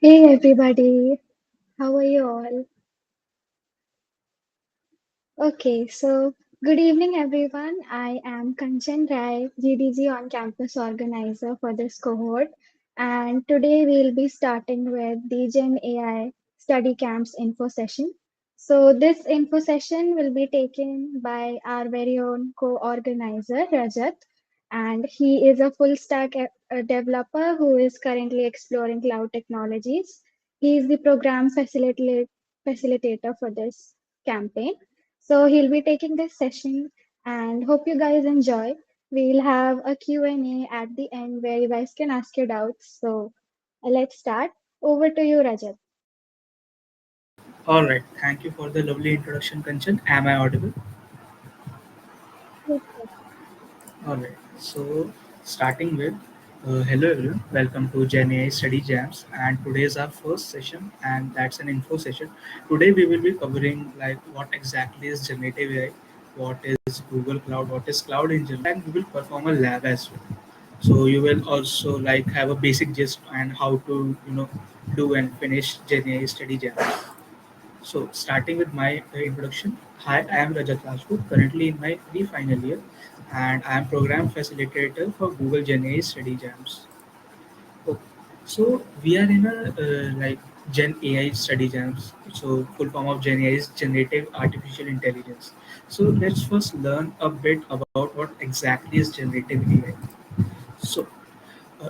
Hey everybody, how are you all? Okay, so good evening everyone. I am Kanchan Rai, GDG on campus organizer for this cohort, and today we'll be starting with the Gen AI study camps info session. So this info session will be taken by our very own co-organizer Rajat, and he is a full stack developer who is currently exploring cloud technologies. He is the facilitator for this campaign. So he'll be taking this session and hope you guys enjoy. We'll have a Q&A at the end where you guys can ask your doubts. So let's start. Over to you, Rajat. All right. Thank you for the lovely introduction, Kanchan. Am I audible? Yes, All right. So, starting with hello everyone. Welcome to GenAI Study Jams, and today is our first session, and that's an info session. Today we will be covering like what exactly is generative AI, what is Google Cloud, what is cloud in general, and we will perform a lab as well. So you will also like have a basic gist and how to do and finish GenAI Study Jams. So, starting with my introduction, hi, I am Rajat Rajput, currently in my pre-final year, and I am program facilitator for Google GenAI Study Jams. Okay. So, we are in a like Gen AI Study Jams. So, full form of Gen AI is Generative Artificial Intelligence. So, let's first learn a bit about what exactly is generative AI. So,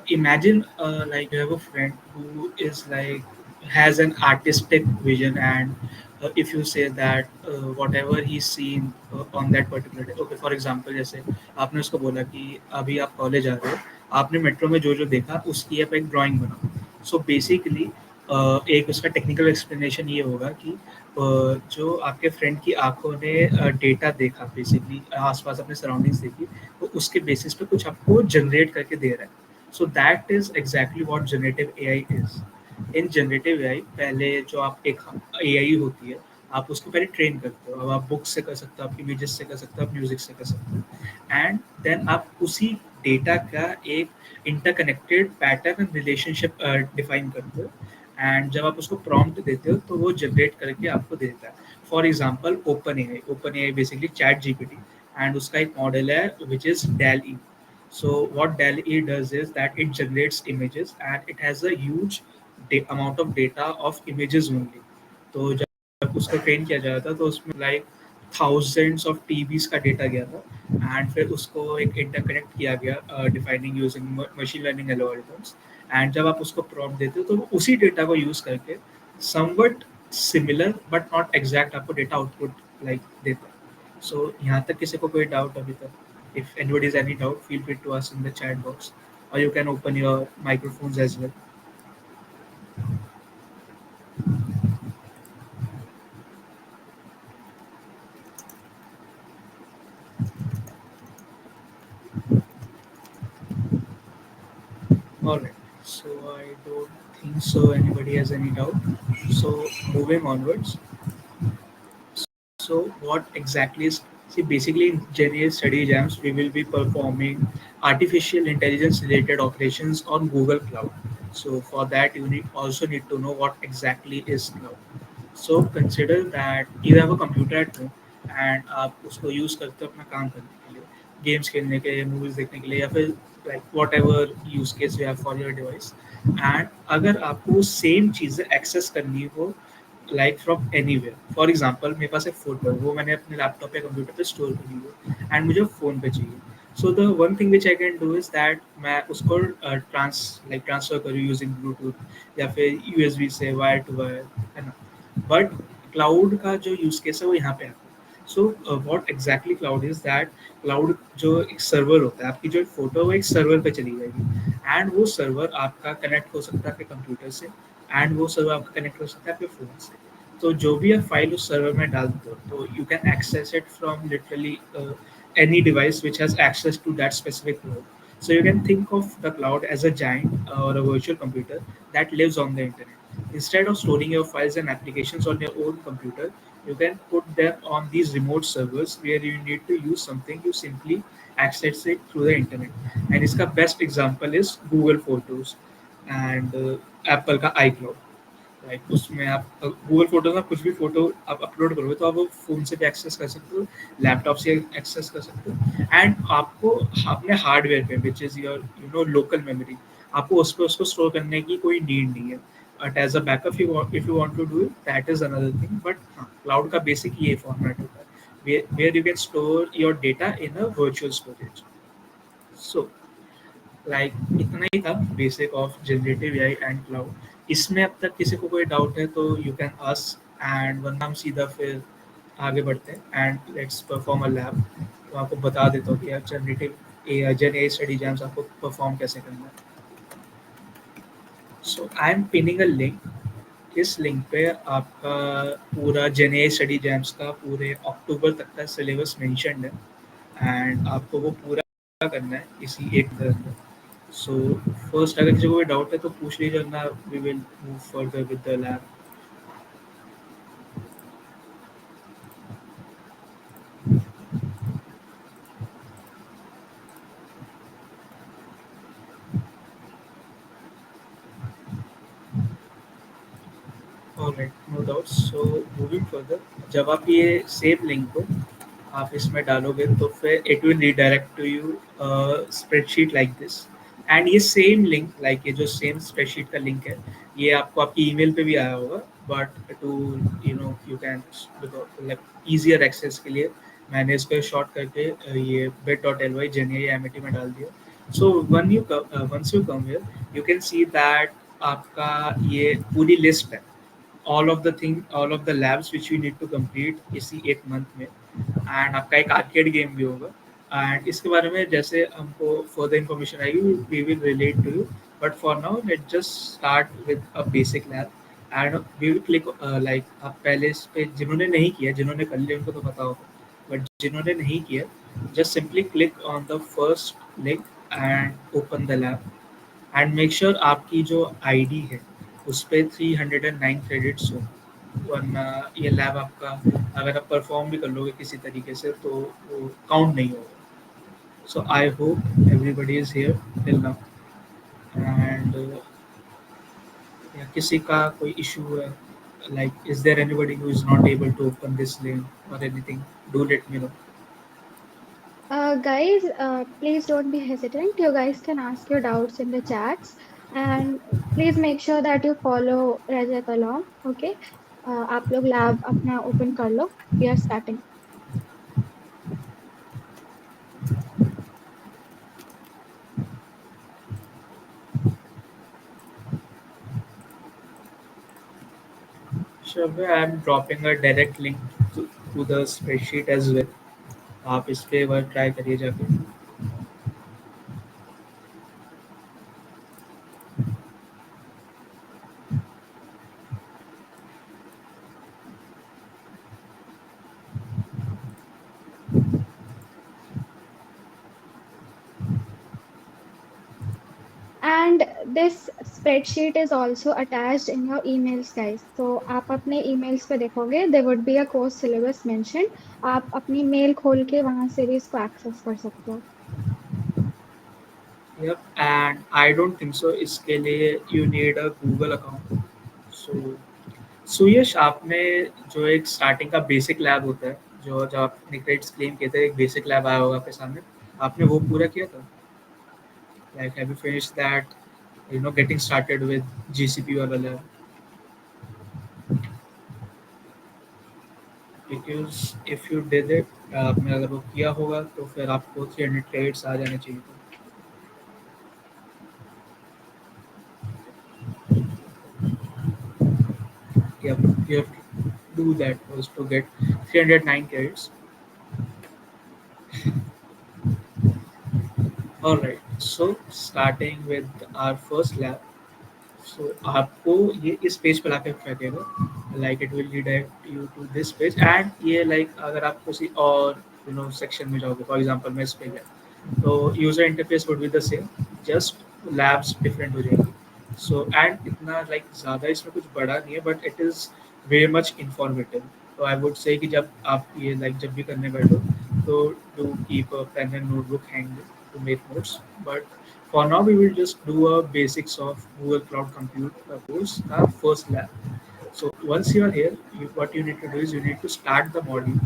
imagine like you have a friend who is like has an artistic vision, and if you say that whatever he's seen on that particular day, okay, for example, जैसे आपने उसको बोला कि अभी आप college आ रहे हो, आपने मेट्रो में जो जो देखा उसकी आप एक ड्राइंग बनाओ. सो बेसिकली एक उसका टेक्निकल एक्सप्लेनेशन ये होगा कि जो आपके फ्रेंड की आंखों ने डेटा देखा, बेसिकली आसपास अपने सराउंडिंग्स देखी, तो उसके बेसिस पे कुछ आपको जनरेट करके दे रहा है. So that is exactly what generative AI is. In generative AI, पहले जो आप एक AI होती है, आप उसको पहले ट्रेन करते हो. अब आप बुक्स से कर सकते हो, आप इमेजेस से कर सकते हो, आप म्यूजिक से कर सकते हो, एंड देन आप उसी डेटा का एक interconnected pattern and relationship define करते हो. एंड जब आप उसको प्रॉम्प्ट देते हो तो वो जनरेट करके आपको देता है. For example OpenAI basically ChatGPT, and उसका एक मॉडल है which is DALL-E. So what DALL-E does is that it generates images and it has a huge amount of data of images only. तो जब उसको train किया जा रहा था तो उसमें लाइक थाउजेंड्स ऑफ टीबीज का डेटा गया था, एंड फिर उसको एक इंटरकनेक्ट किया गया defining using machine learning algorithms. And जब आप उसको प्रॉम्प्ट देते हो तो वो उसी डेटा को यूज करके somewhat similar but not exact आपको डेटा आउटपुट लाइक देता है. सो यहाँ तक किसी को कोई डाउट अभी तक? If anybody has any doubt, feel free to ask in the chat box, or you can open your microphones as well. All right. So I don't think so. Anybody has any doubt? So moving onwards. So what exactly is, see, basically in GenAI study jams we will be performing artificial intelligence related operations on Google Cloud. So for that you need also need to know what exactly is cloud. So consider that you have a computer at home, and आप उसको use करते हो अपना काम करने के लिए, games खेलने के लिए, मूवीज देखने के लिए, या फिर like what ever use case you have for your device. And अगर आपको सेम चीज़ें एक्सेस करनी हो like from anywhere, for example मेरे पास एक फोटो है, वो मैंने अपने लैपटॉप या कंप्यूटर पे स्टोर करी है, एंड मुझे फ़ोन पे चाहिए. So the one thing which I can do is that मैं उसको ट्रांसफ़र करूँ यूजिंग ब्लूटूथ या फिर यूएसबी से वायर टू वायर, है ना. बट क्लाउड का जो यूज केस है वो यहाँ पे आता है. So what exactly cloud is that, cloud जो एक सर्वर होता है, आपकी जो फोटो है वो एक सर्वर पे चली जाएगी, एंड वो सर्वर आपका कनेक्ट हो सकता है आपके कंप्यूटर से, एंड वो सर्वर आपका कनेक्ट हो सकता है आपके फ़ोन से. तो जो भी आप फाइल उस सर्वर में डालते हो तो you can access it from literally any device which has access to that specific cloud. So you can think of the cloud as a giant or a virtual computer that lives on the internet. Instead of storing your files and applications on your own computer, you can put them on these remote servers where you need to use something, you simply access it through the internet. And its best example is Google Photos. And Apple का आई cloud. Like उसमें आप Google photos में कुछ भी photo आप upload करोगे तो आप वो फ़ोन से भी एक्सेस कर सकते हो, लैपटॉप से एक्सेस कर सकते हो, एंड आपको अपने हार्डवेयर पे which is your local memory, आपको उस पर उसको स्टोर करने की कोई नीड नहीं है। But as a backup if you want to do it that is another thing, but हाँ क्लाउड का बेसिक ये फॉर्मेट होता है where you can store your data in a virtual storage. So like इतना ही था basic of generative AI and cloud. इसमें अब तक किसी को कोई डाउट है तो यू कैन आस्क, एंड वरना हम सीधा फिर आगे बढ़ते हैं and let's perform a lab. तो आपको बता देता हूँ कि यार generative gen A study jams आपको परफॉर्म कैसे करना है। So I'm pinning a link. इस लिंक पे आपका पूरा जन ए स्टडी जैम्स का पूरे अक्टूबर तक का सिलेबस मेंशन्ड है, एंड आपको वो पूरा करना है इसी एक तरह। So first अगर किसी को कोई डाउट है तो पूछ लीजिए, वरना we will move further with the lab. Alright, no doubts. So moving further, जब आप ये सेव लिंक को आप इसमें डालोगे तो फिर it will redirect to you spreadsheet like this. And ये सेम लिंक, लाइक ये जो सेम स्प्रेडशीट का लिंक है, ये आपको आपकी ईमेल पे भी आया होगा, but to you can like easier access के लिए मैंने इसको शॉर्ट करके ये bit.ly जेनी एमिटी में डाल दिया। So once you come here you can see that आपका ये पूरी लिस्ट है, all of the labs which you need to complete इसी एक मंथ में, एंड आपका एक आर्केड गेम भी होगा। एंड इसके बारे में जैसे हमको फर्दर इन्फॉर्मेशन आएगी we will relate to you, but for now let just start with a basic lab. And we will click like आप पहले इस पे जिन्होंने नहीं किया, जिन्होंने कर लिया उनको तो पता होगा, बट जिन्होंने नहीं किया just simply click on the first link and open the lab, and make sure आपकी जो आईडी है उस पे 309 क्रेडिट्स हो, वरना ये लैब आपका अगर आप परफॉर्म भी कर लोगे किसी तरीके से तो वो काउंट नहीं होगा। So I hope everybody is here till now, and या किसी का कोई इशू है, like is there anybody who is not able to open this link और anything, do let me know. Guys, please don't be hesitant. You guys can ask your doubts in the chats, and please make sure that you follow Rajat along. Okay? आप लोग lab अपना open कर लो. We are starting. Sure, I am dropping a direct link to the spreadsheet as well. आप इस पे work try करिए जाके। And this spreadsheet is also attached in your emails, guys. So आप अपने emails पे देखोगे, there would be a course syllabus mentioned. आप अपनी mail खोल के वहां से भी इसको access कर सकते हो. Yep, and I don't think so इसके लिए you need a Google account. So सुयश, आपने जो एक स्टार्टिंग का बेसिक लैब होता है, जो जब आपने क्रेडिट्स क्लेम किए थे, एक बेसिक लैब आया होगा आपके सामने, आपने वो पूरा किया था? Like have you finished that, getting started with GCP वाला lab? Because if you did it, आपने अगर वो किया होगा तो फिर आपको 300 क्रेडिट्स आ जाने चाहिए थे। You have to do that was to get 309 credits. Alright, so starting with our first lab, so आपको ये इस पेज पर आके फेंकेगा, like it will redirect you to this page, and ये लाइक अगर आप किसी और सेक्शन में जाओगे, फॉर एग्जांपल मैं इस पे गया तो user interface would be the same, just labs different हो जाएंगी। सो एंड इतना लाइक ज़्यादा इसमें कुछ बड़ा नहीं है, but it is very much informative. तो आई वुड से कि जब आप ये लाइक जब भी करने बैठो तो do keep a pen and notebook hand, to make notes. But for now, we will just do a basics of Google Cloud Compute course, our first lab. So once you are here, what you need to do is you need to start the module,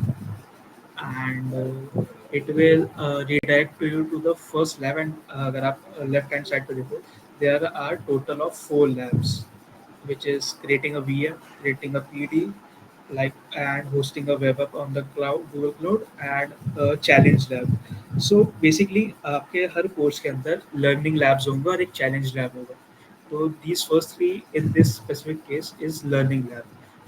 and it will redirect to you to the first lab. And अगर आप left hand side पे देखो, there are total of 4 labs, which is creating a VM, creating a PD, like, and hosting a web app on the cloud, Google Cloud, and a challenge lab. So basically आपके हर course के अंदर learning labs होंगे और एक challenge lab होगा. तो these first three in this specific case is learning lab.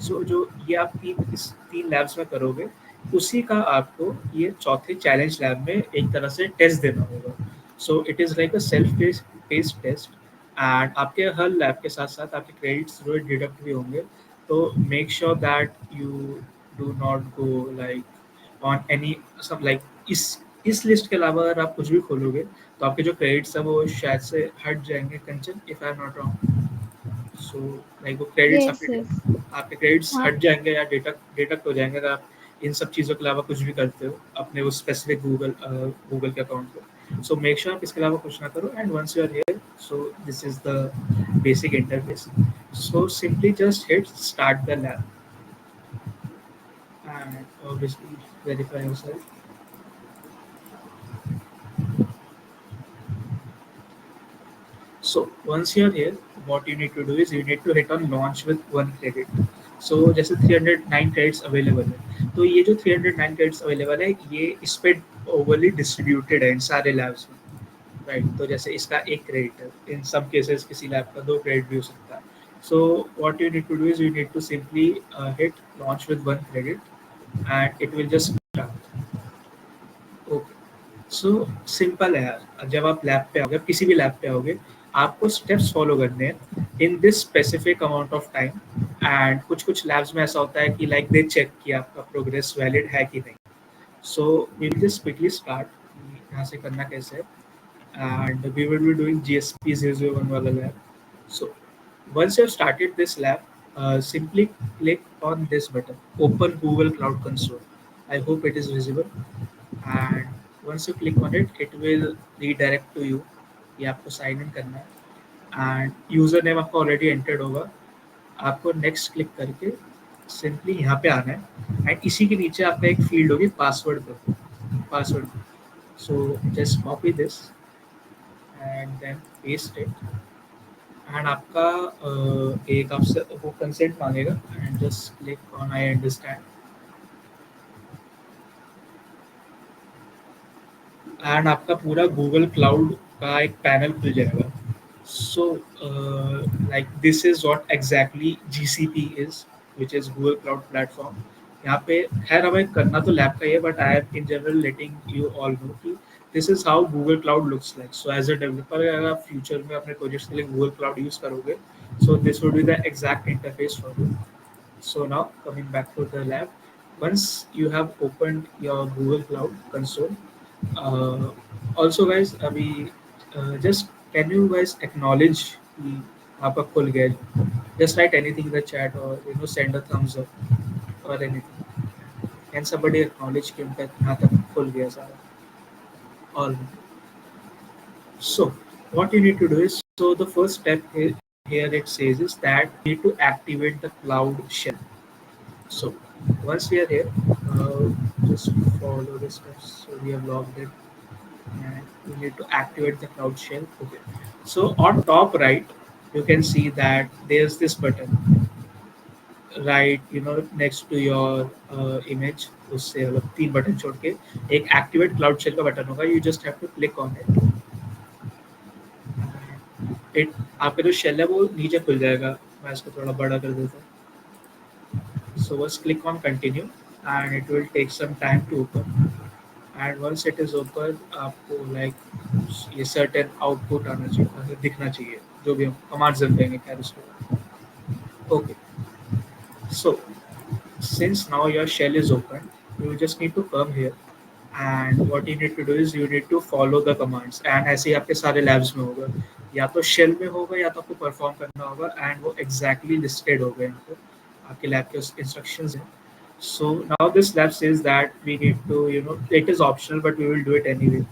So जो ये आप इस 3 labs में करोगे, उसी का आपको ये चौथे चैलेंज लैब में एक तरह से टेस्ट देना होगा. So it is like a self based test, and आपके हर लैब के साथ साथ आपके क्रेडिट्स जो डिडक्ट भी होंगे. तो make sure that you do not go like on any सब लाइक इस लिस्ट के अलावा अगर आप कुछ भी खोलोगे तो आपके जो क्रेडिट्स हैं वो शायद से हट जाएंगे, Kanchan, if I'm not wrong. So like वो क्रेडिट्स Yes, आपके yes. आपके क्रेडिट्स Uh, हट जाएंगे या डिडक्ट हो जाएंगे अगर आप इन सब चीज़ों के अलावा कुछ भी करते हो अपने वो स्पेसिफिक गूगल के अकाउंट पे. सो मेक श्योर आप इसके अलावा कुछ ना करो, and once you are here, so this is the basic interface. So simply just hit start the lab and obviously verify yourself. So once you're here, what you need to do is you need to hit on launch with 1 credit. So जैसे 309 credits available है, तो ये जो 309 credits available है ये इस पे overly distributed है इन सारे लैब्स में, राइट. तो जैसे इसका 1 क्रेडिट है, इन सब केसेस किसी लैब का 2 क्रेडिट भी हो सकता है. So what you need to do is you need to simply hit launch with 1 credit and it will just start. Okay. So simple है यार. जब आप लैब पे आओगे, किसी भी लैब पे आओगे, आपको स्टेप्स फॉलो करने हैं in this specific amount of time. And कुछ कुछ लैब्स में ऐसा होता है कि लाइक दे चेक कि आपका प्रोग्रेस वैलिड है कि नहीं. So we will just quickly start यहाँ से करना कैसे है, and we will be doing GSP 001 वाला lab. So once you have started this lab, simply click on this button, open Google Cloud Console. I hope it is visible. And once you click on it, it will redirect to you. ये आपको sign in करना है end user name आपका already entered होगा. आपको next click करके simply यहाँ पे आना है, एंड इसी के नीचे आपका एक फील्ड होगी पासवर्ड पर, password. So just copy this and then paste it. And आपका एक आपसे वो कंसेंट मांगेगा, and just click on I understand. And आपका पूरा गूगल क्लाउड का एक पैनल खुल जाएगा. So like this is what exactly GCP is, which is Google Cloud Platform. यहाँ पे खैर हमें करना तो लैब का ही है, but I'm in general letting you all know कि this is how Google Cloud looks like. So as a developer अगर आप फ्यूचर में अपने प्रोजेक्ट्स के लिए गूगल क्लाउड यूज करोगे, so this would be the exact interface for you. So now coming back to the lab, once you have opened your Google Cloud console, uh, also guys, अभी just can you guys acknowledge कि आपका खुल गया? Just write anything in the chat or send a thumbs up or anything. Can somebody acknowledge कि उनका यहाँ तक खुल गया सारा? All. So what you need to do is, so the first step here it says is that you need to activate the cloud shell. So once we are here, just follow the steps. So we have logged in and we need to activate the cloud shell. Okay. So on top right, you can see that there's this button right, next to your image. उससे अलग 3 button छोड़ के एक activate cloud shell का button होगा. You just have to click on it. आपका जो shell है वो नीचे खुल जाएगा. मैं इसको थोड़ा बड़ा कर देता हूँ. So just click on continue and it will take some time to open. And once it is open, आपको like ये certain output आना चाहिए, दिखना चाहिए, जो भी हम commands रन देंगे खैर उसको. Okay. So since now your shell is open, you just need to come here, and what you need to do is you need to follow the commands. And ऐसे ही आपके सारे labs में होगा, या तो shell में होगा या तो आपको perform करना होगा, and वो exactly listed होगा यहाँ पे आपके lab के instructions हैं. So now this lab says that we need to, it is optional, but we will do it anyway.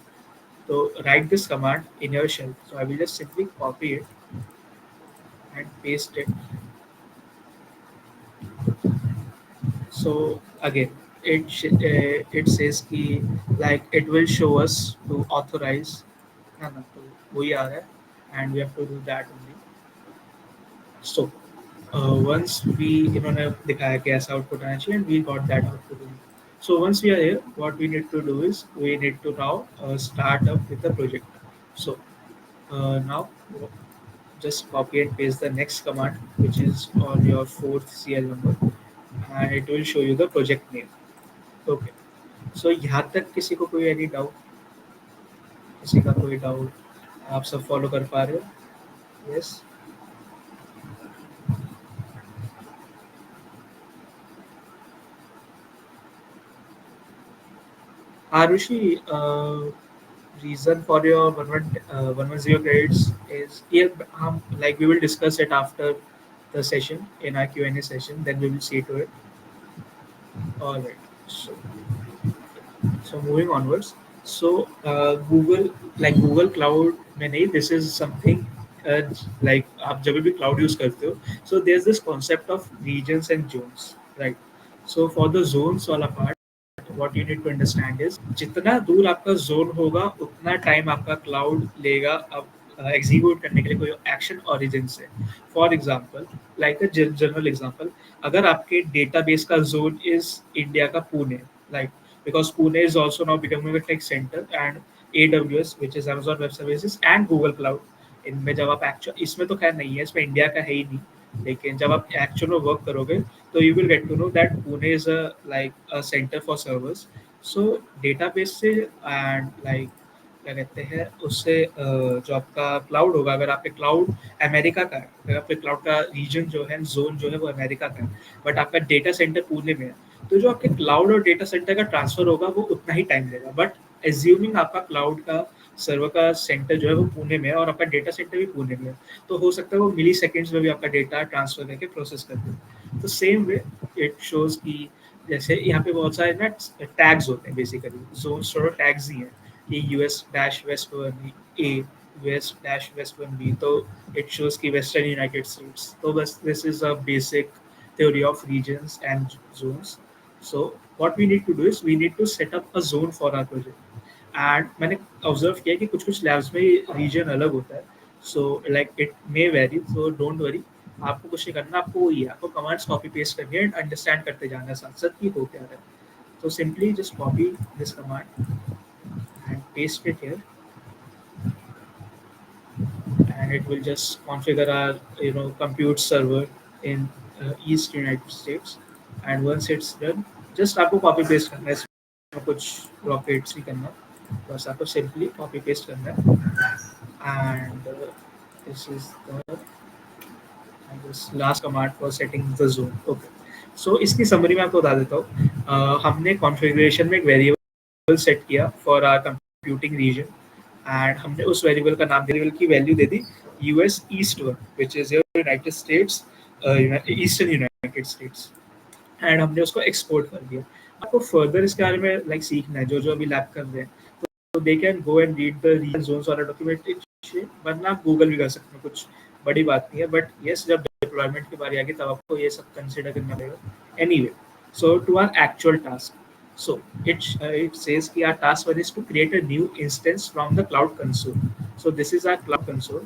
So write this command in your shell. So I will just simply copy it and paste it. So again, it says कि like it will show us to authorize. ना ना तो वही आ रहा है and we have to do that only. So once we इन्होंने दिखाया कि ऐसा output आना चाहिए and we got that output only. So once we are here, what we need to do is we need to now start up with the project. So now just copy and paste the next command which is on your fourth CL number and it will show you the project name. Okay. So यहाँ तक किसी को कोई any doubt, किसी का कोई doubt, आप सब follow कर पा रहे हो? Yes. Arushi, reason for your 110 credits is yeah, like we will discuss it after the session in our Q&A session. Then we will see to it. All right. So moving onwards. So Google like Google Cloud में नहीं, this is something uh, like आप जब भी cloud use करते हो, so there's this concept of regions and zones, right? So for the zones वाला part, what you need to understand is जितना दूर आपका जोन होगा उतना टाइम आपका क्लाउड लेगा अब एग्जीक्यूट करने के लिए कोई एक्शन ओरिजिन से. For example, like a general example, अगर आपके डेटाबेस का जोन इज इंडिया का Pune, like because Pune is also now becoming a tech center and AWS which is Amazon Web Services and Google Cloud, इनमें जब आप actual इसमें तो खैर नहीं है, इसमें इंडिया का है ही नहीं, लेकिन जब आप एक्चुअल में वर्क करोगे तो you will get to know that Pune is a like a centre for servers. So database से एंड लाइक क्या कहते हैं उससे जो आपका क्लाउड होगा, अगर आपके क्लाउड अमेरिका का है, अगर आपके क्लाउड का रीजन जो है जोन जो है वो अमेरिका का है बट आपका डेटा सेंटर पुणे में है, तो जो आपके क्लाउड और डेटा सेंटर का ट्रांसफर होगा वो उतना ही टाइम लेगा. बट एज्यूमिंग आपका क्लाउड का सर्वर का सेंटर जो है वो पुणे में है और आपका डेटा सेंटर भी पुणे में है, तो हो सकता है वो मिली सेकेंड्स में भी आपका डेटा ट्रांसफर करके प्रोसेस कर दे. तो सेम वे इट शोज की जैसे यहाँ पे बहुत सारे ना टैग्स होते हैं, बेसिकली जोन थोड़ा टैग्स ही हैं कि US dash west one A, west dash west one B, तो इट शोज की वेस्टर्न यूनाइटेड स्टेट्स. तो बस this is a basic theory of regions and zones. So what we need to do is we need to set up a zone for our project. And मैंने observe किया कि कुछ कुछ labs में reason अलग होता है. So like it may very, so don't worry, आपको कुछ नहीं करना, आपको वही है, आपको कमांड्स कॉपी पेस्ट करनी है एंड अंडरस्टैंड करते जाना है साथ साथ कि हो क्या रहा है. तो simply just copy this command and paste it here and it will just configure our compute server in East United States. And once it's done, just आपको copy paste करना है, इसमें कुछ rockets नहीं करना, बस आपको simply copy paste करना है. And this is the I guess last command for setting the zone. Okay. So इसकी summary मैं आपको बता देता हूँ. हमने configuration में एक variable set किया for our computing region and हमने उस वेरिएबल का नाम वेरिएबल की value they the US east one which is United states, eastern United states, and हमने उसको एक्सपोर्ट कर दिया. आपको फर्दर इसके बारे में लाइक सीखना है, जो जो अभी लैब कर रहे हैं तो they can go and read the region zones वाला डॉक्यूमेंटेशन, वरना आप गूगल भी कर सकते हैं, कुछ बड़ी बात नहीं है. बट यस, जब डिप्लॉयमेंट की बारी आएगी तब आपको ये सब कंसिडर करना पड़ेगा. Anyway, so to our actual task. So it says कि our task one is to create a new instance from the cloud console. So this is our cloud console,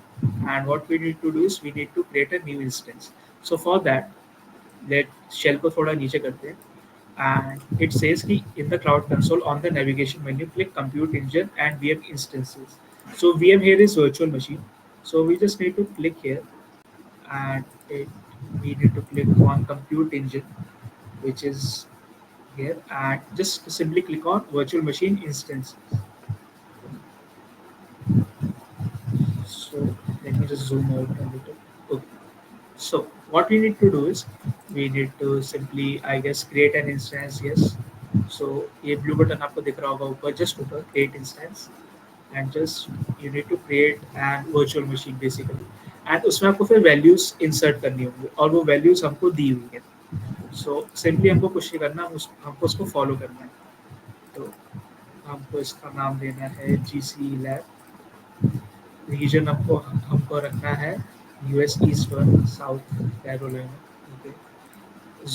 and what we need to do is we need to create a new instance. So for that, let shell को थोड़ा नीचे करते हैं, and it says कि in the cloud console on the navigation menu click compute engine and VM instances. So VM here is virtual machine. So we just need to click here, and we need to click on compute engine, which is here, and just simply click on virtual machine instance. So let me just zoom out a little. Okay. So what we need to do is we need to simply, I guess, create an instance. Yes. So ये blue button आपको दिख रहा होगा ऊपर, just ऊपर create instance, and just you need to create an virtual machine basically. And उसमें आपको फिर values insert करनी होंगी और वो values हमको दी हुई है. So simply हमको कुछ नहीं करना, हमको उसको follow करना है. तो हमको इसका नाम देना है GC लैब। रीजन हमको हमको रखना है US east one South Carolina. Okay.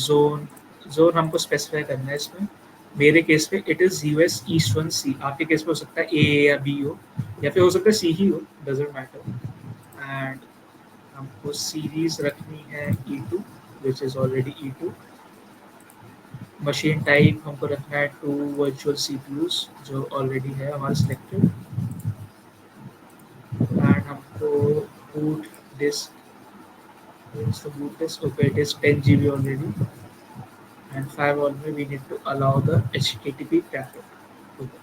Zone zone हमको स्पेसिफाई करना है इसमें। मेरे केस में इट इज़ US ईस्ट वन सी। आपके केस में हो सकता है A या B हो, या फिर हो सकता है C ही हो, डजेंट मैटर। एंड हमको सीरीज रखनी है E2, which is already E2। Machine type हमको रखना है टू वर्चुअल CPUs, जो ऑलरेडी है हमारा सिलेक्टेड। एंड हमको boot disk, what's the boot disk? Okay, it is 10 GB already. And firewall में we need to allow the HTTP traffic. Okay.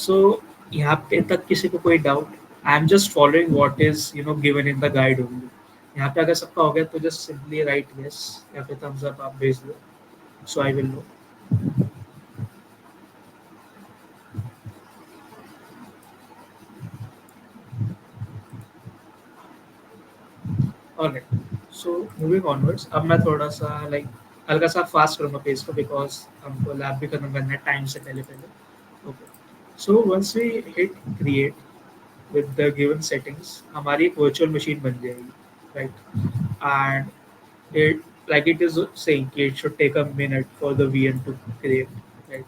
So यहाँ पे तक किसी को कोई doubt? I am just following what is given in the guide only. यहाँ पे अगर सबका हो गया तो जस्ट सिंपली राइट यस या फिर थम्स अप आप भेज दो, so I will know. Alright, so moving onwards, अब मैं थोड़ा सा लाइक हल्का सा फास्ट करूँगा पेज को, बिकॉज हमको लैब भी खत्म करना है टाइम से पहले पहले। Okay, so once we hit create with the given settings, हमारी एक virtual machine बन जाएगी, right? And it is saying कि it should take a minute for the VM to create, right?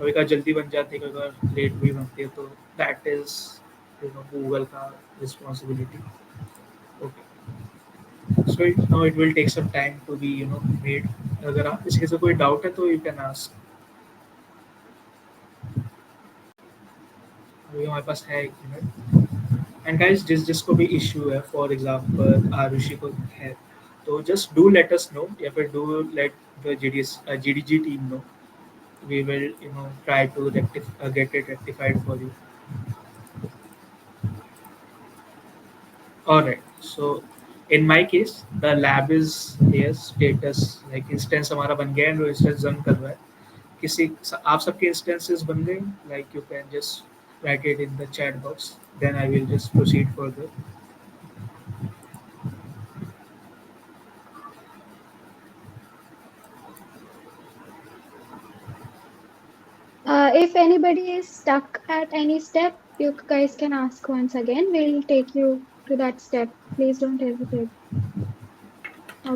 कभी कभी जल्दी बन जाती है, कभी कभी लेट भी बनती है, तो that is Google का responsibility. Okay, so now it will take some time to be made. अगर आप इसके से कोई डाउट है तो you can ask। अभी हमारे पास है 1 मिनट। एंड गाइस, जिसको भी इश्यू है, फॉर एग्जांपल आरुषि को है, तो just do let us know, या फिर do let the GDG team know. We will try to get it rectified for you. Alright, so in my case the lab is here status, like instance हमारा बन गया है, जो instance run कर रहा है। किसी आप सबके इंस्टेंसेस बन गए, like you can just write it in the chat box, then I will just proceed further. If anybody is stuck at any step, you guys can ask once again. We'll take you to that step. Please don't hesitate.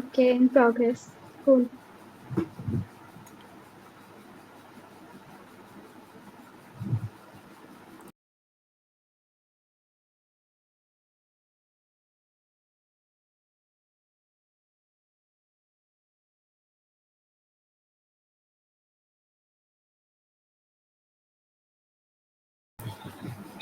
Okay, in progress. Cool.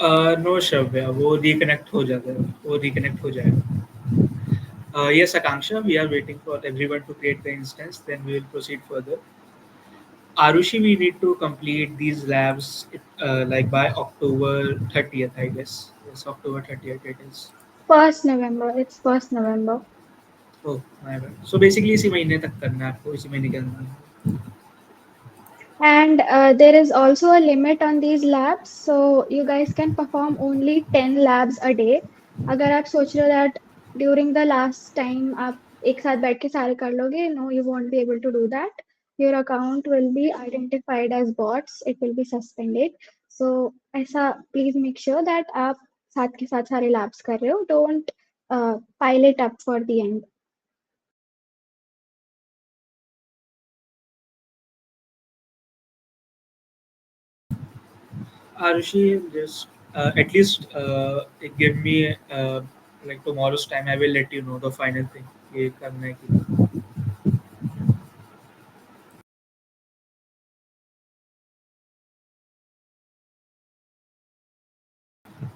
No Shravya, वो reconnect हो जाता है, वो reconnect हो जाएगा। Yes, Akanksha, we are waiting for everyone to create the instance, then we will proceed further. Arushi, we need to complete these labs like by October 30th, I guess. Yes, October 30th it is. 1st November. It's 1st November. Oh, my bad. So basically इसी महीने तक करना है आपको, इसी महीने के अंदर। And there is also a limit on these labs, so you guys can perform only 10 labs a day. अगर आप सोच रहे हो that during the last time आप एक साथ बैठ के सारे कर लोगे, no, you won't be able to do that. Your account will be identified as bots. It will be suspended. So ऐसा please make sure that आप साथ के साथ सारे labs कर रहे हो. Don't pile it up for the end. Arushi, just at least give me like tomorrow's time. I will let you know the final thing. ये करना है कि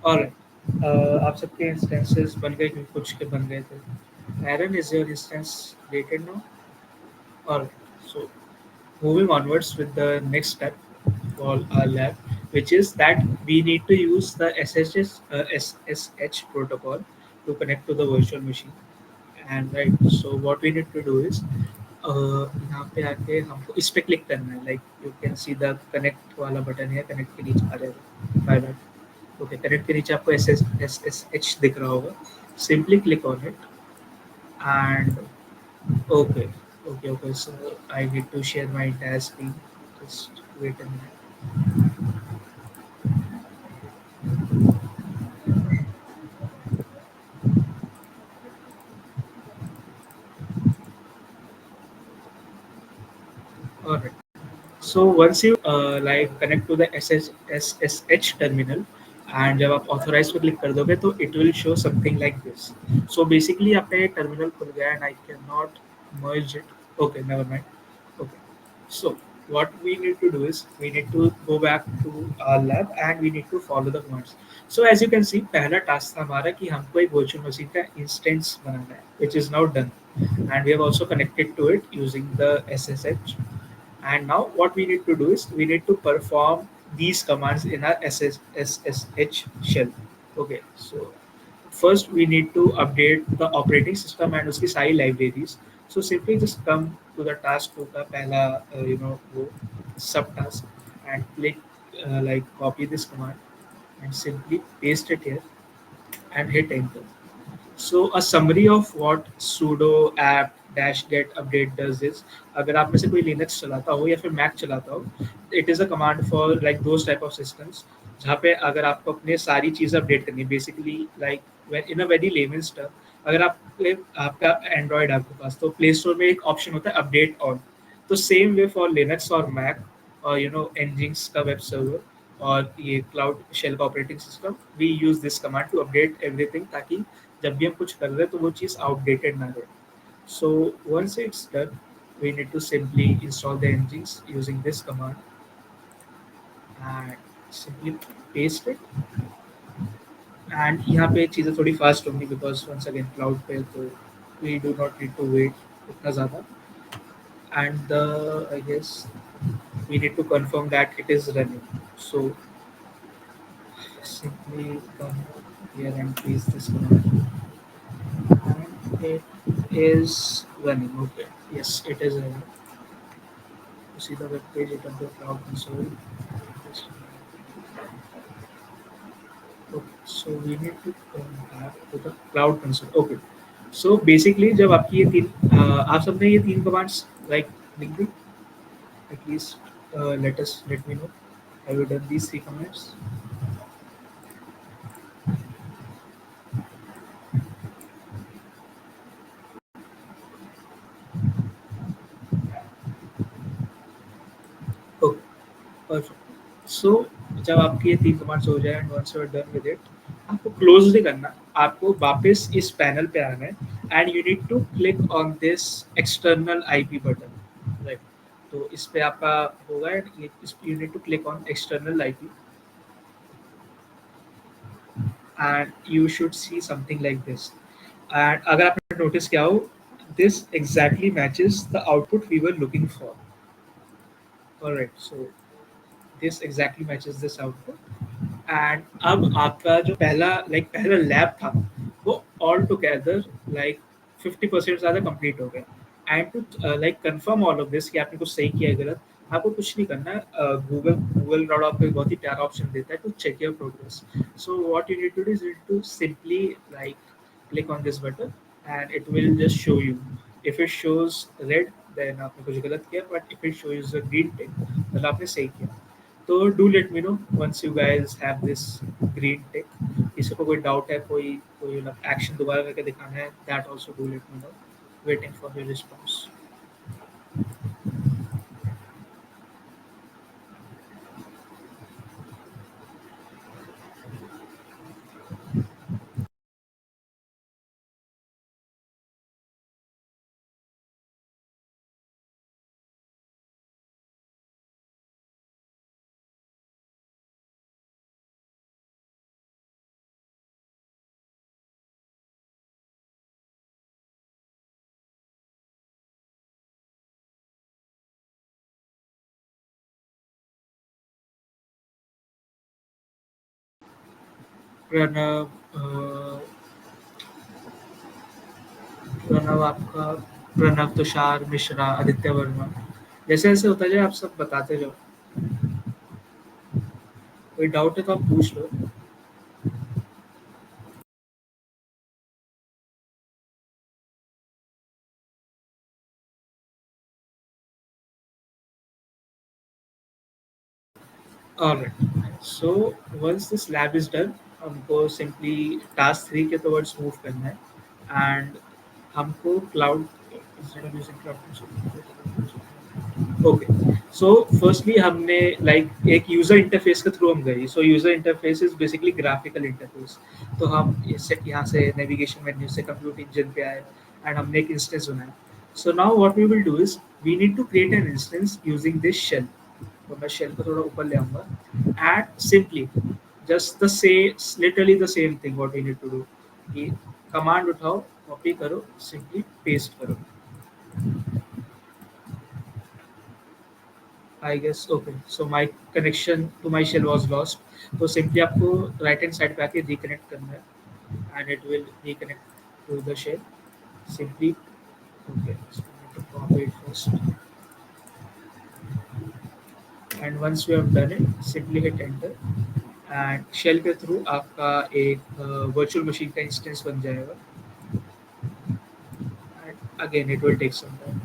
और आप सबके इंस्टेंसेस बन गए, क्योंकि कुछ के बन गए थे। Aaron, is your instance dated no? और so moving onwards with the next step for our lab, which is that we need to use the SSH protocol to connect to the virtual machine. And right, so what we need to do is यहाँ पे आके हमको इस पे click करना है, like you can see the connect वाला button है, कनेक्ट के नीचे आ जाएगा बाय बाय। ओके, कनेक्ट के नीचे आपको SSH दिख रहा होगा, simply click on it. And okay, okay. So I need to share my entire screen. Just wait a minute. So once you like connect to the SSH terminal and जब आप authorize पे click कर दोगे तो it will show something like this. So basically आपका ये terminal खुल गया and I cannot merge it. Okay, never mind. Okay. So what we need to do is we need to go back to our lab and we need to follow the commands. So as you can see पहला task था हमारा कि हमको एक virtual machine का instance बनाना है, which is now done, and we have also connected to it using the SSH. And now what we need to do is we need to perform these commands in our SSH shell. Okay, so first we need to update the operating system and उसकी सारी libraries. So simply just come to the task two का पहला वो sub task and click like copy this command and simply paste it here and hit enter. So a summary of what sudo apt dash get update does is, अगर आप में से कोई Linux चलाता हो या फिर Mac चलाता हो, it is a command for like those type of systems जहाँ पे अगर आपको अपने सारी चीज़ें अपडेट करनी है, basically like when in a very layman's term, अगर आपका Android है आपके पास तो प्ले स्टोर में एक ऑप्शन होता है अपडेट ऑन, तो सेम वे फॉर लिनक्स और मैक और एनजिंक्स का वेब सर्वर और ये क्लाउड शेल का operating system, we use this command to update everything ताकि जब भी हम कुछ कर रहे हैं तो वो चीज़ आउटडेटेड ना रहे. So once it's done we need to simply install the engines using this command and simply paste it. And यहाँ पे चीज़ें थोड़ी फास्ट होंगी बिकॉज वंस अगेन क्लाउड पे तो we do not need to wait उतना ज़्यादा. And the I guess we need to confirm that it is running. So simply come here and paste this command. And it is running. Okay. Yes, it is running. You see the web page, it of the cloud console. Okay. So we need to come back to the cloud console. Okay. So basically जब आपकी ये तीन आप सबने ये तीन commands like लिख दी, at least let me know. Have you done these three commands? Okay. Perfect. So जब आपकी ये तीन कमांड्स हो जाए and once you are done with it, आपको क्लोज नहीं करना, आपको वापस इस पैनल पे आना है and you need to click on this external IP button, right. तो इस पे आपका होगा and you need to click on external IP and you should see something like this. And अगर आपने नोटिस किया हो, this exactly matches the output we were looking for. Alright, so this exactly matches this output. And अब आपका जो पहला lab था वो ऑल टुगेदर लाइक 50% ज़्यादा कंप्लीट हो गया. And to like confirm all of this कि आपने कुछ सही किया है गलत, आपको कुछ नहीं करना है. गूगल डॉट आपको एक बहुत ही प्यारा ऑप्शन देता है to check your progress. So what you need to do is to simply like click on this button and it will just show you. If it shows red then आपने कुछ गलत किया, but if it shows a green tick then आपने सही किया. तो do let me know once you guys have this green tick. किसी को कोई डाउट है, कोई कोई एक्शन दोबारा करके दिखाना है, that also do let me know. Waiting for your response. Pranav Pranav आपका, प्रणव, तुषार मिश्रा, आदित्य वर्मा, जैसे जैसे होता जाए आप सब बताते जाओ. कोई डाउट है तो आप पूछ लो. Alright. So once this lab is done, हमको simply task 3 के towards move करना है. And हमको cloud instead of using cloud console. Okay. So firstly हमने लाइक एक यूजर इंटरफेस के थ्रू हम गए. So user interface is basically graphical interface. तो हम इससे यहाँ से नेविगेशन मेन्यू से कंप्यूट इंजन पे आए एंड हमने एक इंस्टेंस बनाया. So now what we will do is we need to create an instance using this shell. तो मैं शेल को थोड़ा ऊपर ले आऊँगा एंड सिंपली जस्ट द से literally the same thing what we need to do कि कमांड उठाओ, कॉपी करो, सिंपली पेस्ट करो. I guess okay. So my connection to my shell was lost. तो सिंपली आपको राइट हैंड साइड पे आके reconnect करना है and it will reconnect to the shell. Simply okay. तो copy it first and once you have done it simply hit enter and shell के through आपका एक वर्चुअल मशीन का इंस्टेंस बन जाएगा and again it will take some time.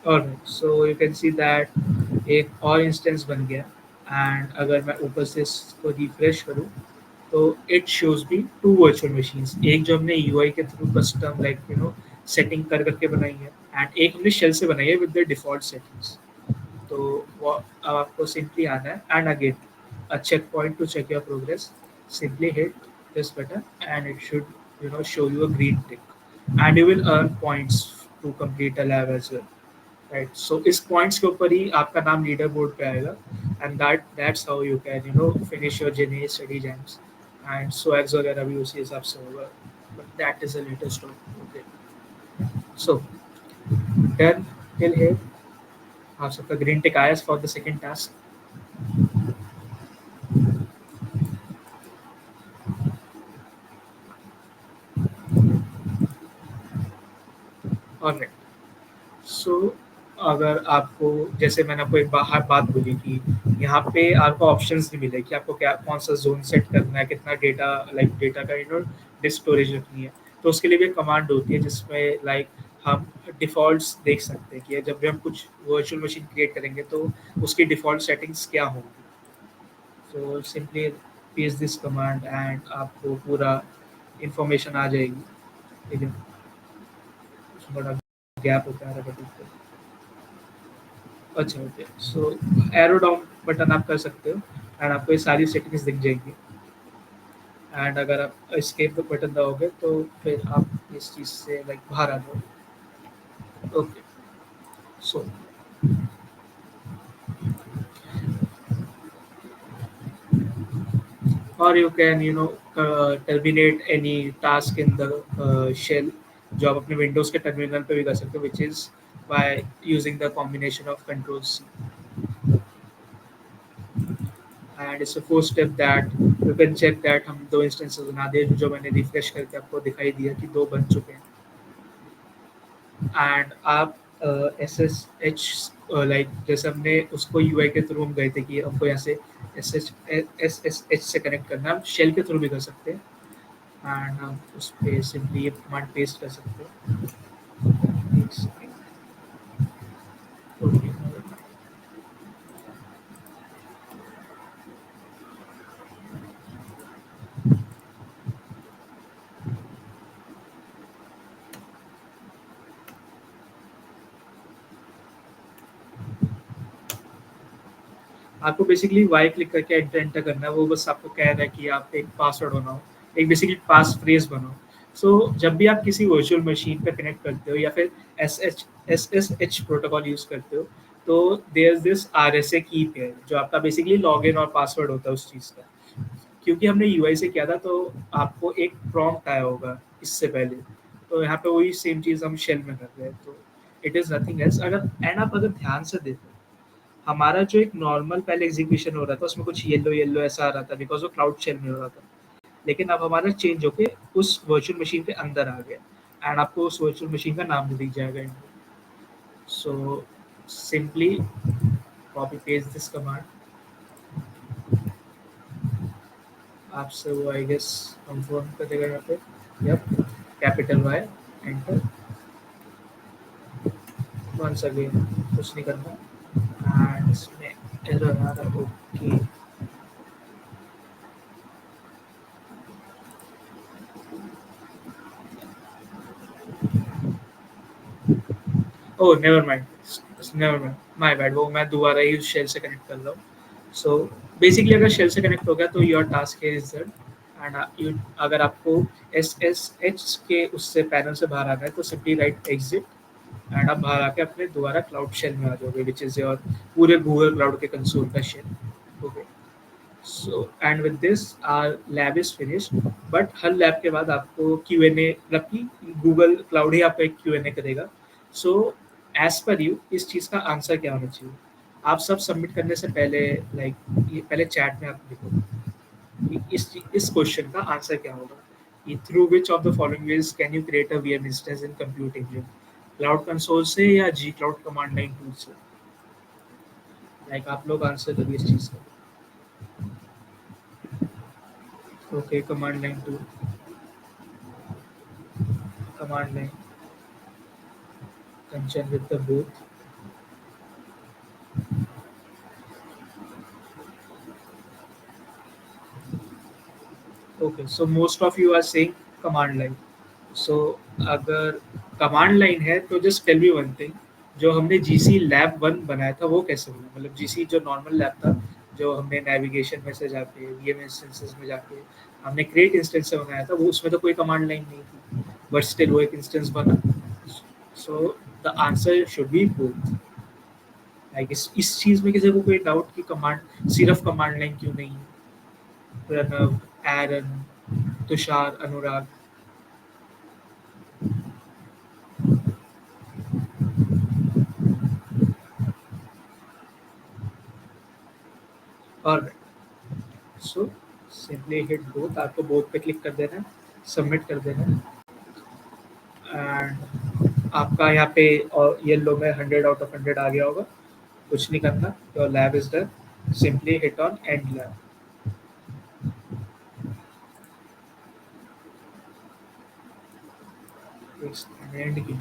Alright. So you can see that एक और instance बन गया एंड अगर मैं ऊपर से इसको रिफ्रेश करूँ तो it shows me two virtual machines. एक जो हमने यूआई के थ्रू कस्टम लाइक सेटिंग कर करके बनाई है एंड एक हमने शेल से बनाई है विद द डिफॉल्ट सेटिंग्स. तो वो अब आपको सिंपली आना है and again a checkpoint to check your progress. Simply hit this button and it should show you a green tick and you will earn points to complete a lab as well. Right. So इस points के ऊपर ही आपका नाम leader board पे आएगा and that's how you can finish your gen AI study jams and swags वगैरह भी उसी हिसाब से होगा. But that is a later story. Okay. So done till here. आप सबका ग्रीन टिक आया for the second task. Alright. So अगर आपको जैसे मैंने आपको एक बाहर बात बोली कि यहाँ पे आपको ऑप्शंस नहीं मिले कि आपको क्या कौन सा जोन सेट करना है, कितना डेटा लाइक डेटा का डिस्क स्टोरेज रखनी है. तो उसके लिए भी एक कमांड होती है जिसमें लाइक हम डिफ़ॉल्ट्स देख सकते हैं कि जब भी हम कुछ वर्चुअल मशीन क्रिएट करेंगे तो उसकी डिफ़ॉल्ट सेटिंग्स क्या होंगी. तो simply paste this command and आपको पूरा इंफॉर्मेशन आ जाएगी. लेकिन बड़ा गैप होता है बटन पे. अच्छा ओके. सो एरो डाउन बटन आप कर सकते हो एंड आपको ये सारी सेटिंग्स दिख जाएंगी एंड अगर आप एस्केप बटन दबाओगे तो फिर आप इस चीज़ से लाइक बाहर आ जाओ. ओके. सो और you can terminate any task in the shell जो आप अपने विंडोज़ के टर्मिनल पे भी कर सकते हो which is by using the combination of controls. And it's a fourth step that you can check that हम दो इंस्टेंसेस बना दिए जो मैंने रिफ्रेश करके आपको दिखाई दिया कि दो बन चुके हैं. एंड आप एस एस एच लाइक जैसे हमने उसको यू आई के थ्रू हम गए थे कि हमको यहाँ से एस एच से कनेक्ट करना है. हम शेल के थ्रू भी कर सकते हैं एंड हम उस पर सिंपली ये कमांड पेस्ट कर सकते हैं. एक सेकेंड. ओके. आपको बेसिकली वाई क्लिक करके एंटर एंटर करना है. वो बस आपको कह रहा है कि आप एक पासवर्ड बनाओ, एक बेसिकली पास फ्रेज बनाओ. सो जब भी आप किसी वर्चुअल मशीन पे कनेक्ट करते हो या फिर S S H protocol use करते हो तो there is this R S A key pair जो आपका बेसिकली लॉग इन और पासवर्ड होता है उस चीज़ का. क्योंकि हमने यू आई से किया था तो आपको एक प्रॉम्प्ट आया होगा इससे पहले. तो यहाँ पे वही सेम चीज़ हम शेल में कर रहे हैं. तो इट इज़ नथिंग एल्स. अगर एंड आप अगर ध्यान से देखो हमारा जो एक नॉर्मल पहले एग्जीक्यूशन हो रहा था उसमें कुछ येलो येलो ऐसा आ रहा था बिकॉज वो क्लाउड शेल में हो रहा था. लेकिन अब हमारा चेंज होके उस वर्चुअल मशीन के अंदर आ गया एंड आपको उस वर्चुअल मशीन का नाम भी दिख जाएगा. So simply copy paste this command. आपसे वो आई गेस कंफर्म कर देगा यहाँ पे. Yup. Capital Y enter once again. तो कुछ नहीं करना एंड इसमें एरर आ रहा है okay oh never mind never mind my bad वो मैं दोबारा ही शेल से कनेक्ट कर रहा हूँ सो बेसिकली अगर शेल से कनेक्ट हो गया तो your task is done and you अगर आपको एस एस एच के उससे पैनल से बाहर आना है तो सिंपली राइट एग्जिट एंड आप बाहर आके अपने दोबारा क्लाउड शेल में आ जाओगे विच इज योर पूरे गूगल क्लाउड के कंसोल का shell okay so and with this our lab is finished but हर लैब के बाद आपको क्यू एन ए मतलब कि गूगल क्लाउड ही आपको एक क्यू एन ए करेगा सो एज पर यू इस चीज़ का आंसर क्या होना चाहिए आप सब सबमिट करने से पहले लाइक ये पहले चैट में आप लिखो कि इस क्वेश्चन का आंसर क्या होगा कि through which of the following veg can you create a VM instance in compute engine cloud console से या जी क्लाउड कमांड लाइन टूल से लाइक आप लोग आंसर करिए इस चीज़ का okay command line tool command line conjunct with the both. Okay, so most of you are saying command line. So अगर command line है तो just tell me one thing. जो हमने GC lab 1 बनाया था वो कैसे बना मतलब GC जो नॉर्मल लैब था जो हमने नेविगेशन में से जाके वीएम इंस्टेंसेस में जाके हमने क्रिएट इंस्टेंस से बनाया था वो उसमें तो कोई कमांड लाइन नहीं थी बट स्टिल वो एक इंस्टेंस बना so the answer should be both like इस चीज में किसी को कोई डाउट कि कमांड सिर्फ कमांड लाइन क्यों नहीं है प्रणव एरन तुषार अनुराग और सो सिंपली हिट बोथ आपको बोथ पे क्लिक कर देना है सबमिट कर देना है एंड आपका यहाँ पे और येलो में 100 आउट ऑफ 100 आ गया होगा कुछ नहीं करना your lab is done simply hit on and lab and की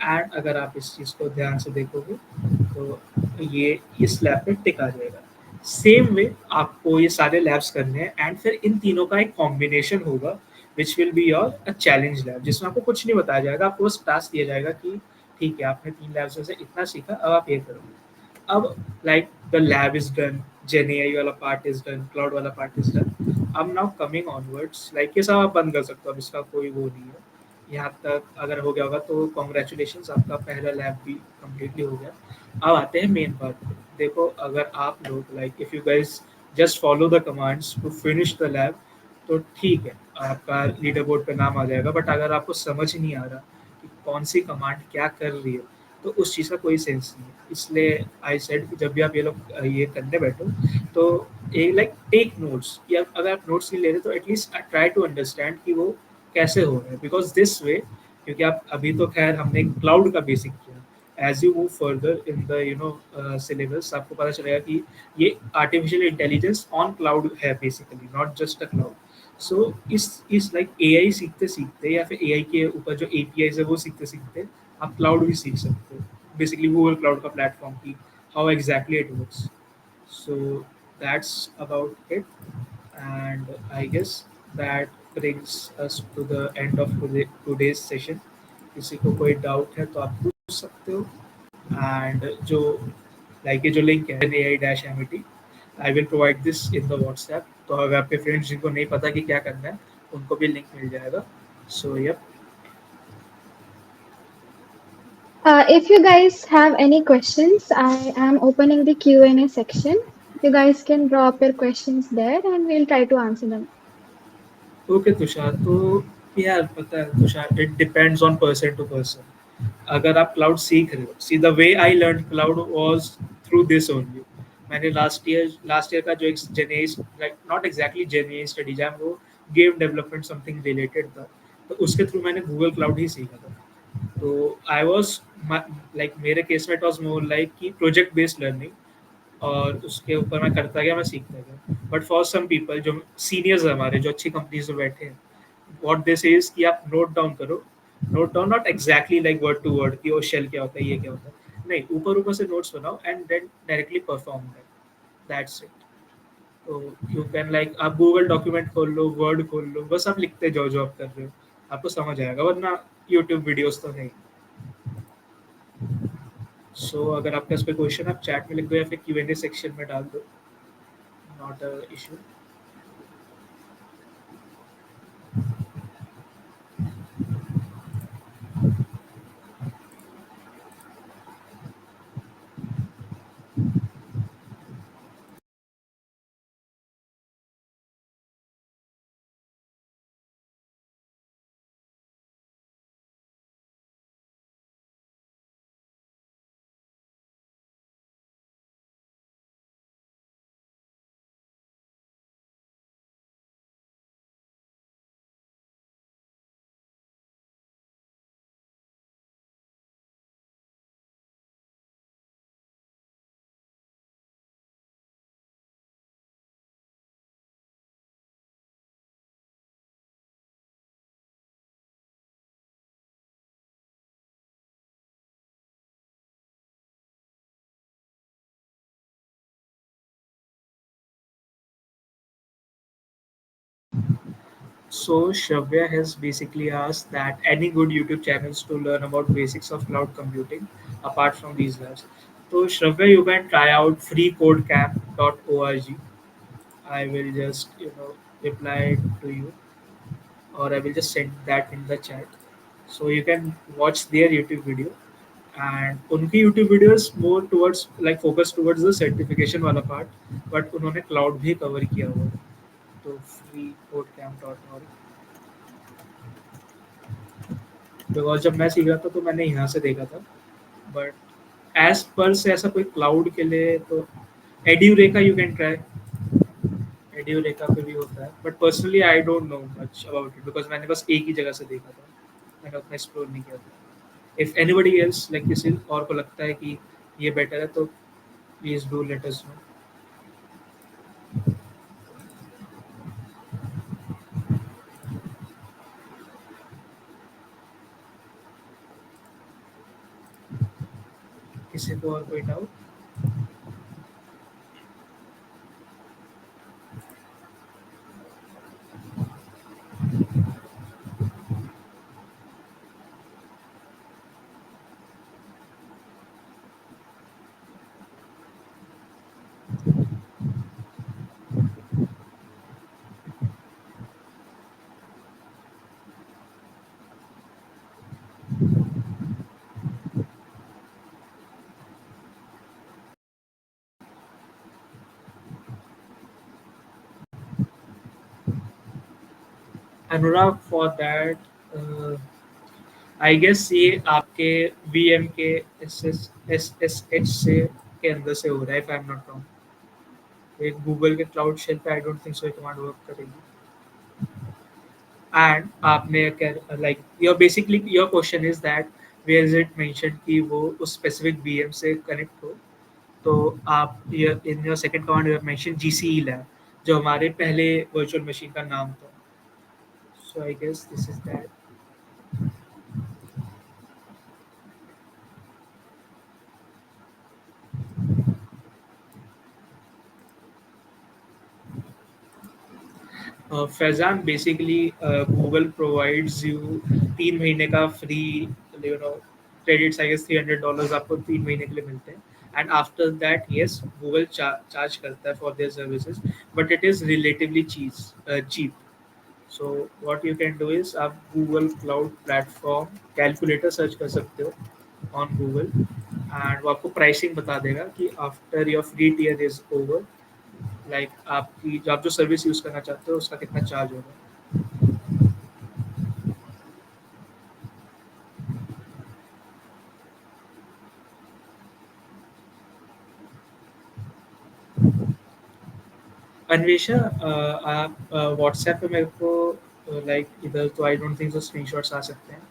एंड अगर आप इस चीज़ को ध्यान से देखोगे तो ये इस लैब पे टिक आ जाएगा सेम वे आपको ये सारे लैब्स करने हैं एंड फिर इन तीनों का एक कॉम्बिनेशन होगा which will be your a challenge lab जिसमें आपको कुछ नहीं बताया जाएगा आपको बस टास्क दिया जाएगा कि ठीक है आपने 3 लैब्स में से इतना सीखा अब आप ये करोगे अब like the lab is done gen AI वाला पार्ट इज डन क्लाउड वाला पार्ट इज डन अब नाउ कमिंग ऑनवर्ड्स लाइक ये सब आप बंद कर सकते हो अब इसका कोई वो नहीं है यहाँ तक अगर हो गया होगा तो कॉन्ग्रेचुलेशन आपका पहला लैब भी कम्प्लीटली हो गया अब आते हैं मेन पार्ट पे देखो अगर आप लोग like if you guys just follow the commands to finish the lab तो ठीक है आपका लीडर बोर्ड पे नाम आ जाएगा बट अगर आपको समझ नहीं आ रहा कि कौन सी कमांड क्या कर रही है तो उस चीज़ का कोई सेंस नहीं है इसलिए आई सेड कि जब भी आप ये लोग ये करने बैठो तो एक लाइक टेक नोट्स या अगर आप नोट्स नहीं ले रहे तो एटलीस्ट ट्राई टू अंडरस्टैंड कि वो कैसे हो रहा है बिकॉज दिस वे क्योंकि आप अभी तो खैर हमने क्लाउड का बेसिक किया as you move further in the syllabus आपको पता चलेगा कि ये आर्टिफिशियल इंटेलिजेंस ऑन क्लाउड है basically not just a cloud so इस लाइक एआई सीखते सीखते या फिर एआई के ऊपर जो एपीआईज है वो सीखते सीखते आप क्लाउड भी सीख सकते हो बेसिकली गूगल क्लाउड का प्लेटफॉर्म की how exactly it works so that's about it and I guess that brings us to the end of today's session किसी को कोई डाउट है तो आप पूछ सकते हो एंड जो लाइक ये जो लिंक है AI dash Amity I will provide this in the WhatsApp तो अगर आपके फ्रेंड्स जिनको नहीं पता कि क्या करना है उनको भी लिंक मिल जाएगा so yup If you guys have any questions, I am opening the Q&A section. You guys can drop your questions there and we'll try to answer them. Okay Tushar तो यार पता है Tushar it depends on person to person अगर आप cloud सीख रहे हो see the way I learn cloud was through this only मैंने लास्ट ईयर का जो एक gen AI like not exactly gen AI study jam वो गेम डेवलपमेंट समथिंग रिलेटेड था तो उसके थ्रू मैंने गूगल क्लाउड ही सीखा था तो आई वाज लाइक मेरे केस में इट वाज मोर लाइक कि प्रोजेक्ट बेस्ड लर्निंग और उसके ऊपर मैं करता गया, मैं सीखता गया। बट फॉर सम पीपल जो सीनियर्स हैं हमारे, जो अच्छी कंपनीज में बैठे हैं, व्हाट दे से इज कि आप नोट डाउन करो। Note down not exactly like word to word कि वो शेल क्या होता है, ये क्या होता है, नहीं, ऊपर ऊपर से नोट्स बनाओ and then directly perform that, that's it. तो यू कैन लाइक आप गूगल डॉक्यूमेंट खोल लो, वर्ड खोल लो, बस आप लिखते जाओ जो आप कर रहे हो, आपको समझ आएगा, वरना यूट्यूब वीडियोस तो है ही। सो अगर आपके पास कोई क्वेश्चन, आप चैट में लिख दो या फिर क्यू एंड ए सेक्शन में डाल दो, not a issue. So Shravya has basically asked that any good YouTube channels to learn about basics of cloud computing apart from these labs. So Shravya, you can try out freecodecamp.org. I will just reply to you, or I will just send that in the chat. So you can watch their YouTube video, and उनकी YouTube videos more towards like focus towards the certification वाला part, but उन्होंने cloud भी cover किया हुआ है। तो freecodecamp.org, because जब मैं सीख रहा था तो मैंने यहाँ से देखा था, बट एज पर से ऐसा कोई क्लाउड के लिए तो एड्यूरेका यू कैन ट्राई, एड्यूरेका पे भी होता है, but personally I don't know much about it because मैंने बस एक ही जगह से देखा था, मैंने उतना एक्सप्लोर नहीं किया था। इफ एनीबडी एल्स लाइक किसी और को लगता है कि ये बेटर है तो please do let us know. किसी को और कोई doubt? Anurag for that I guess ये आपके वीएम के एस एस से के अंदर से हो रहा है, if I'm not wrong. एक गूगल के क्लाउड शेल पे आई डोंट थिंक सो ये कमांड वर्क करेगी। एंड आपने क्या like your basically your question is that where is it mention कि वो उस स्पेसिफिक वीएम से कनेक्ट हो। तो आप in your second command you have mention GCE lab, जो हमारे पहले वर्चुअल मशीन का नाम था। So I guess this is that. Faizan, basically Google provides you 3 महीने का free no credits, I guess $300 आपको 3 महीने के लिए मिलते हैं। And after that yes, Google charge करता है for their services, but it is relatively cheap. So what you can do is आप Google Cloud platform calculator search कर सकते हो ऑन गूगल, एंड वो आपको प्राइसिंग बता देगा कि after your free tier is over, like आपकी जो आप जो सर्विस यूज़ करना चाहते हो उसका कितना चार्ज होगा। अन्वेषा, आप व्हाट्सएप पे मेरे को लाइक इधर तो I don't think so screenshots आ सकते हैं,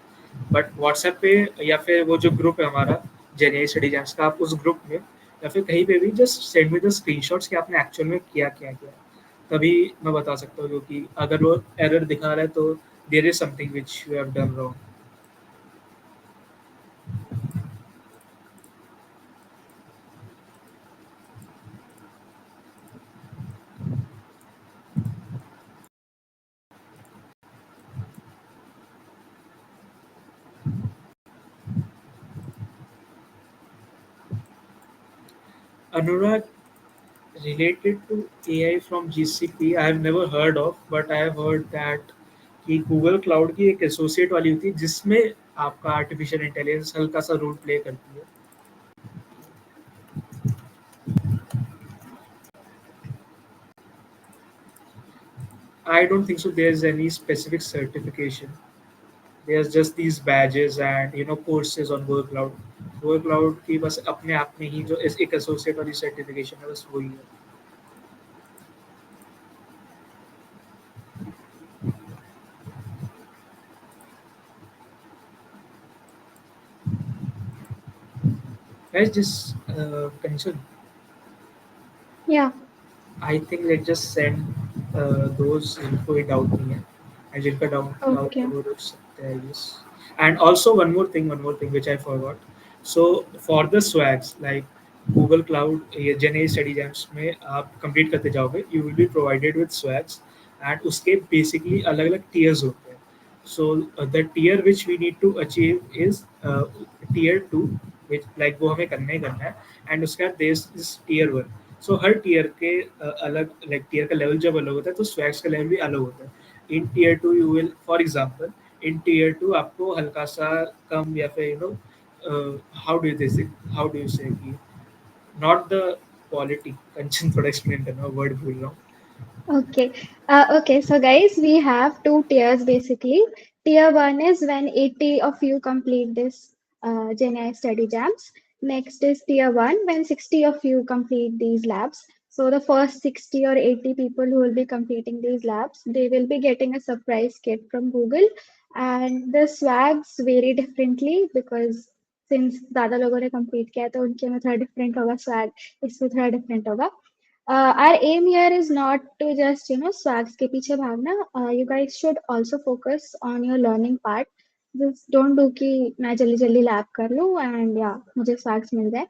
बट व्हाट्सएप पे या फिर वो जो ग्रुप है हमारा जेने स्टडी जैम्स का, आप उस ग्रुप में या फिर कहीं पे भी just send me the screenshots कि आपने एक्चुअल में किया क्या किया। तभी मैं बता सकता हूँ, क्योंकि अगर वो एरर दिखा रहा है तो there is something which you have done wrong. Anurag, related to AI from GCP, I have never heard of, but I have heard that कि गूगल क्लाउड की एक एसोसिएट वाली होती है जिसमें आपका आर्टिफिशियल इंटेलिजेंस हल्का सा रोल प्ले करती है। I don't think so there is any specific certification. there's just these badges and courses on Google Cloud. Google Cloud की बस अपने आप में ही जो एक एसोसिएट वाली सर्टिफिकेशन है बस वही है। Guys, just concern. Yeah, I think let's just send those इनको ही डाउट नहीं है and जिनका डाउट है okay. वो रुक सकते हैं yes. And also one more thing which I forgot. So for the swags like Google Cloud ये GenAI Study Jams में आप कंप्लीट करते जाओगे you will be provided with swags and उसके basically अलग-अलग tiers होते हैं. So the tier which we need to achieve is tier 2 which like वो हमें करना ही करना है and उसके बाद there is tier 1. सो हर टीयर के अलग लाइक टीयर का लेवल जब अलग होता है तो स्वैग्स का लेवल भी अलग होता है। In tier two you will for example in tier two आपको हल्का सा कम या फिर हाउ डू यू से कि नॉट द क्वालिटी कंचन थोड़ा एक्सप्लेन करना वर्ड भूल रहा हूँ। Okay. Okay. So, guys, we have two tiers basically. Tier one is when 80 of you complete this GenAI study jams. Next is tier one when 60 of you complete these labs. So, the first 60 or 80 people who will be completing these labs, they will be getting a surprise kit from Google. And the swags vary differently because since ज़्यादा लोगों ने complete किया है तो उनके में थोड़ा different होगा swag, इसमें थोड़ा different होगा. Our aim here is not to just swags के पीछे भागना. You guys should also focus on your learning part. Just don't do कि मैं जल्दी जल्दी lab कर लूँ and yeah मुझे swags मिल जाए.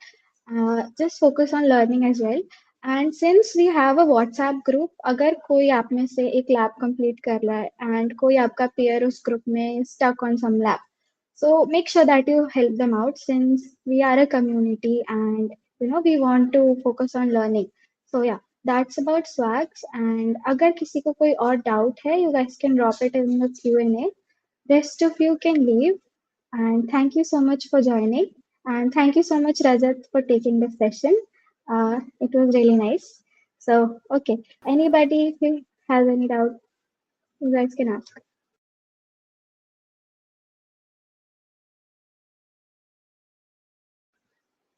Just focus on learning as well. And since we have a WhatsApp group, अगर कोई आप में से एक lab complete कर रहा है and कोई आपका peer उस group में stuck on some lab, so make sure that you help them out since we are a community and we want to focus on learning. So yeah, that's about swags. And अगर किसी को कोई और doubt है, you guys can drop it in the Q&A. Rest of you can leave. And thank you so much for joining. And thank you so much, Rajat, for taking the session. It was really nice. So, okay, anybody who has any doubt, you guys can ask.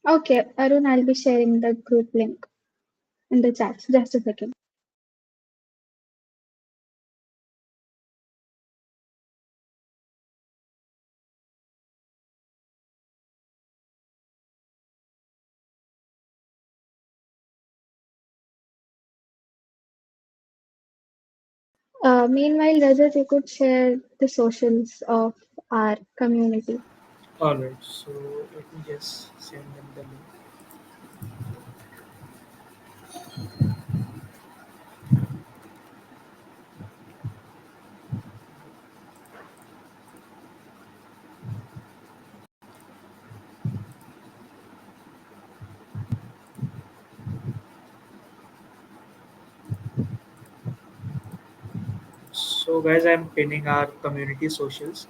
Okay, Arun, I'll be sharing the group link in the chat. Just a second. Meanwhile, Rajat, you could share the socials of our community. Alright, so let me just send them the link. So guys, I'm pinning our community socials.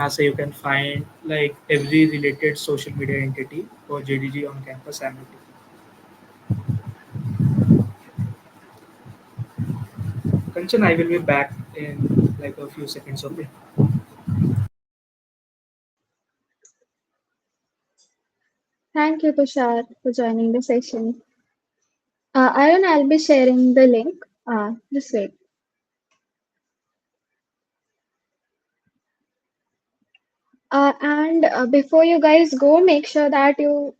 So you can find like every related social media entity for GDG on campus Amity. Kanchan, I will be back in like a few seconds. Okay. Thank you, Tushar, for joining the session. Arun, I'll be sharing the link. Just wait. And before you guys go, make sure that you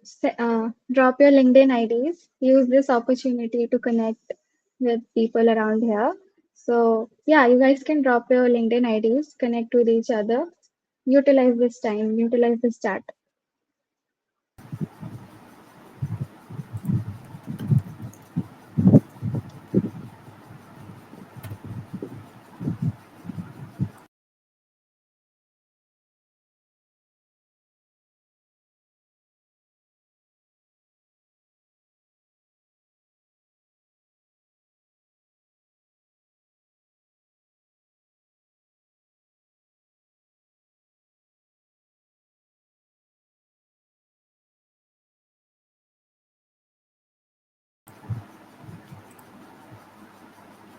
drop your LinkedIn IDs. Use this opportunity to connect with people around here. So, yeah, you guys can drop your LinkedIn IDs, connect with each other, utilize this time, utilize this chat.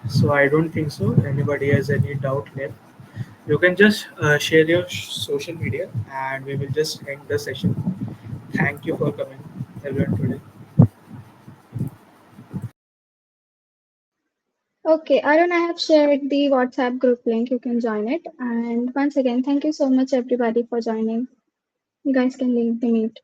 So I don't think so. Anybody has any doubt left? You can just share your social media, and we will just end the session. Thank you for coming, everyone, today. Okay, Arun, I have shared the WhatsApp group link. You can join it. And once again, thank you so much, everybody, for joining. You guys can leave the meet.